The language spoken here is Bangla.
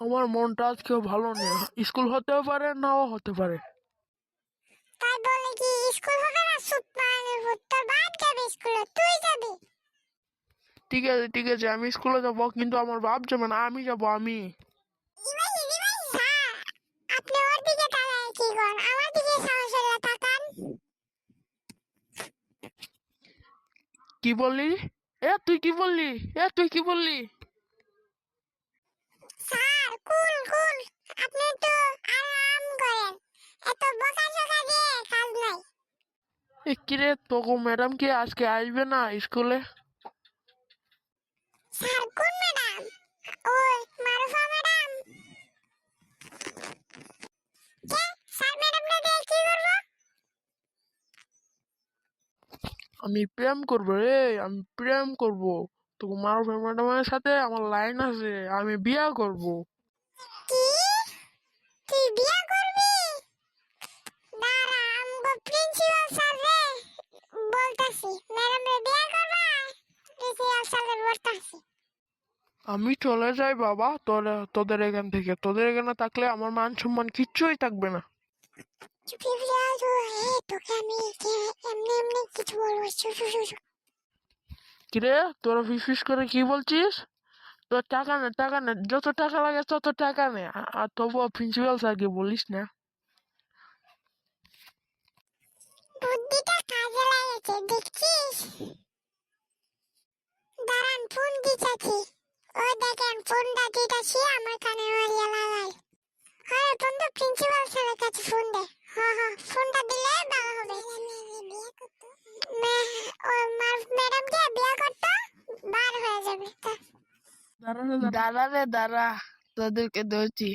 আমার মনটা আজকেও ভালো নেই। স্কুল হতেও পারে, নাও হতে পারে। তাই বলে কি স্কুল হবে না? সুপার তোর বাপ যাবে স্কুলে, তুই যাবি? ঠিক আছে ঠিক আছে, আমি স্কুলে যাবো, কিন্তু আমার বাপ যাবে না, আমি যাবো। আমি স্যার, আপনি ওর দিকে তাকায় কি করেন? আমার দিকে সাহস হলে তাকান। কি বললি? তুই কি বললি? তুই কি বললি? স্যার কুল কুল, আপনি তো আরাম করেন, এত বকাঝকা দিয়ে কাজ নাই। কিরে, তোকে ম্যাডাম কি আজকে আসবে না স্কুলে? স্যার কোন ম্যাডাম? ওই মারুফা ম্যাডাম? কে? স্যার ম্যাডামরা দিয়ে কি করবো? আমি প্রেম করবো রে, আমি প্রেম করবো। তোকে মারুফ ম্যাডামের সাথে আমার লাইন আছে, আমি বিয়ে করবো। কি? তুই বিয়ে করবি? দাঁড়া, আমগো প্রিন্সিপাল স্যার রে বলতাছি, ম্যাডাম রে বিয়ে করবা? প্রিন্সিপাল স্যার রে বলতাছি। আমি চলে যাই বাবা, তোদের এখান থেকে। তোদের এখানে থাকলে আমার মান সম্মান কিচ্ছুই থাকবে না। চুপি ফিরে তোকে আমি এমনি এমনি কিছু বলবো। কিরে, তোরা ফিস করে কি বলছিস? তোর টাকা নে, টাকা নে, যত টাকা লাগে তত টাকা নে। আর তবুও প্রিন্সিপাল স্যারকে বলিস না। বুদ্ধিটা কাজে লাগেছে দেখছিস? দাঁড়ান, ফোন দিতেছি। ওই দেখেন ফোনটা দিতেছি, আমার কানে মারিয়া লাগাই। হ্যাঁ বন্ধু, প্রিন্সিপাল স্যারের কাছে ফোন দে। হ্যাঁ হ্যাঁ, ফোনটা দিলে ভালো হবে। ম্যাডাম কে বিয়ে করতো, বার হয়ে যাবে। দাঁড়া রে দাঁড়া, তোদেরকে ধরছি।